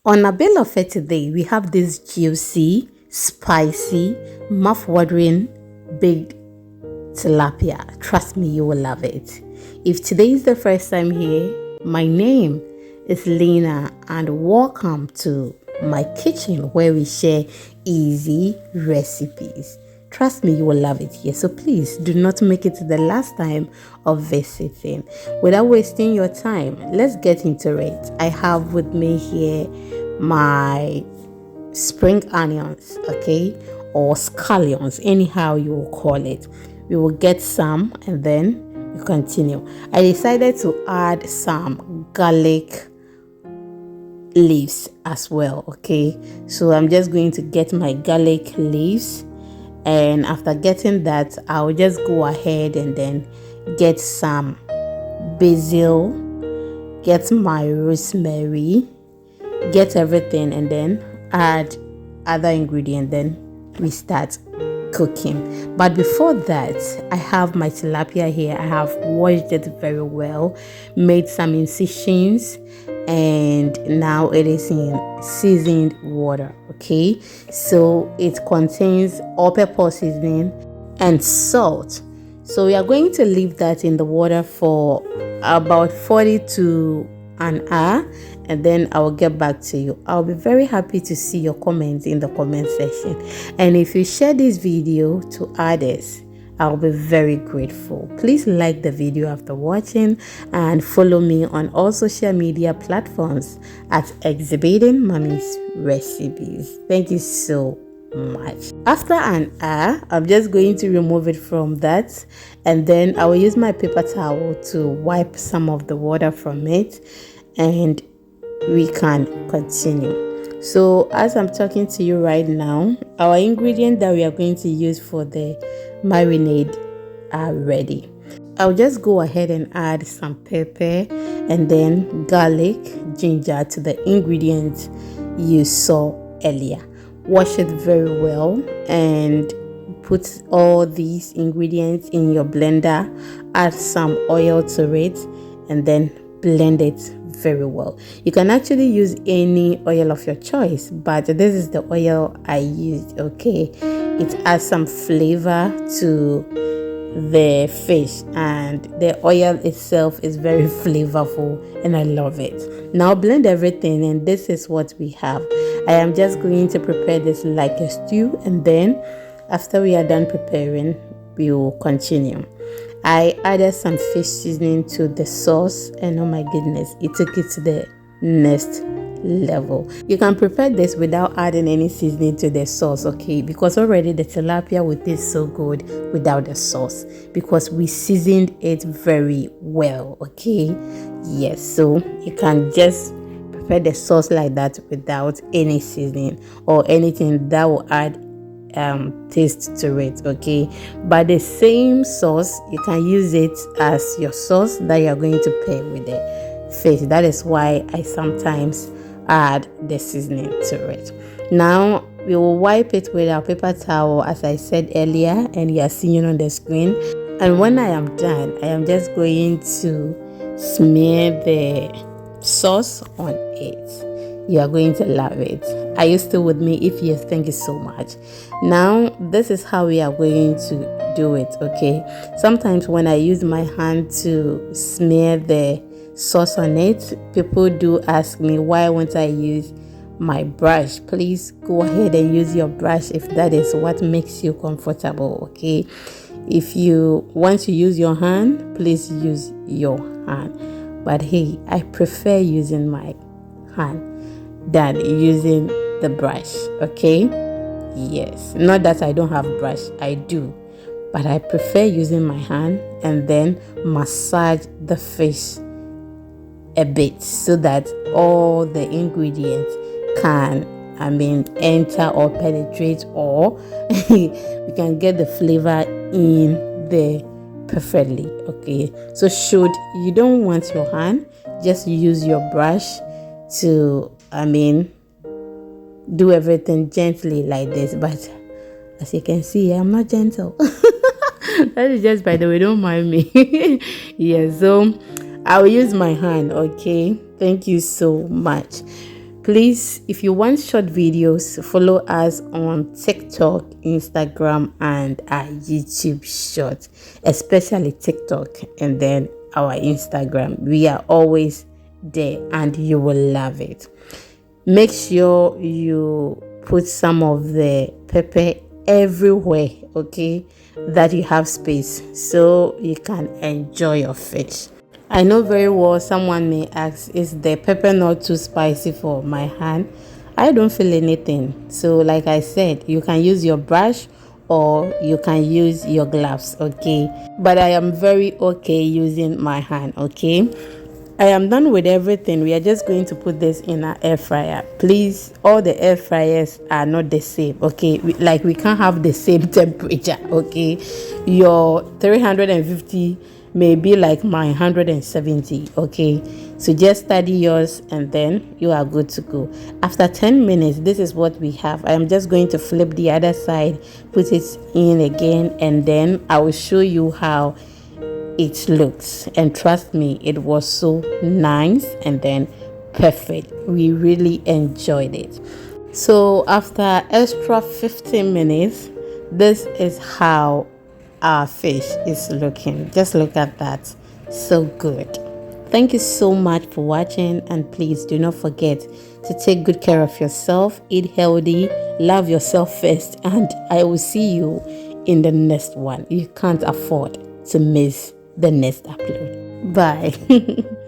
On our bill of fare today, we have this juicy, spicy, mouth-watering baked tilapia. Trust me, you will love it. If today is the first time here, my name is Lena and welcome to my kitchen where we share easy recipes. Trust me, you will love it here. So please do not make it the last time of visiting. Without wasting your time, let's get into it. I have with me here my spring onions, okay, or scallions, anyhow you will call it. We will get some and then we continue. I decided to add some garlic leaves as well, okay. So I'm just going to get my garlic leaves, and after getting that, I'll just go ahead and then get some basil, get my rosemary, get everything, and then add other ingredient. Then we start cooking. But before that, I have my tilapia here. I have washed it very well, made some incisions, and now it is in seasoned water, okay. So it contains all-purpose seasoning and salt. So we are going to leave that in the water for about 40 to an hour, and then I will get back to you. I'll be very happy to see your comments in the comment section, and if you share this video to others, I'll be very grateful. Please like the video after watching and follow me on all social media platforms at Exhibiting Mommy's Recipes. Thank you so much. After an hour, I'm just going to remove it from that, and then I will use my paper towel to wipe some of the water from it, and we can continue. So as I'm talking to you right now, our ingredient that we are going to use for the marinade are ready. I'll just go ahead and add some pepper and then garlic, ginger to the ingredients you saw earlier. Wash it very well and put all these ingredients in your blender. Add some oil to it and then blend it very well. You can actually use any oil of your choice, but this is the oil I used, okay. It adds some flavor to the fish, and the oil itself is very flavorful and I love it. Now blend everything, and this is what we have. I am just going to prepare this like a stew, and then after we are done preparing, we will continue. I added some fish seasoning to the sauce, and oh my goodness, it took it to the next level. You can prepare this without adding any seasoning to the sauce, okay, because already the tilapia will taste so good without the sauce because we seasoned it very well, okay. Yes, so you can just prepare the sauce like that without any seasoning or anything that will add taste to it, okay. But the same sauce, you can use it as your sauce that you are going to pair with the fish. That is why I sometimes add the seasoning to it. Now we will wipe it with our paper towel as I said earlier, and you are seeing on the screen. And when I am done, I am just going to smear the sauce on it. You are going to love it. Are you still with me? If yes, thank you so much. Now this is how we are going to do it, okay. Sometimes when I use my hand to smear the sauce on it, people do ask me why won't I use my brush. Please go ahead and use your brush if that is what makes you comfortable, okay. If you want to use your hand, please use your hand, but hey, I prefer using my hand than using the brush, okay. Yes, not that I don't have brush, I do, but I prefer using my hand and then massage the fish a bit so that all the ingredients can enter or penetrate, or we can get the flavor in there perfectly, okay. So should you don't want your hand, just use your brush to do everything gently like this. But as you can see, I'm not gentle. That is just by the way, don't mind me. Yeah, so I will use my hand, okay. Thank you so much. Please, if you want short videos, follow us on TikTok, Instagram, and our YouTube short, especially TikTok and then our Instagram. We are always there and you will love it. Make sure you put some of the pepper everywhere, okay, that you have space so you can enjoy your fish. I know very well someone may ask, is the pepper not too spicy for my hand? I don't feel anything. So like I said, you can use your brush or you can use your gloves, okay? But I am very okay using my hand, okay? I am done with everything. We are just going to put this in our air fryer. Please, all the air fryers are not the same, okay? We can't have the same temperature, okay? Your 350 may be like my 170, okay? So just study yours and then you are good to go. After 10 minutes, this is what we have. I am just going to flip the other side, put it in again, and then I will show you how it looks. And trust me, it was so nice and then perfect. We really enjoyed it. So after extra 15 minutes, this is how our fish is looking. Just look at that. So good. Thank you so much for watching, and please do not forget to take good care of yourself, eat healthy, love yourself first, and I will see you in the next one. You can't afford to miss the next upload. Bye.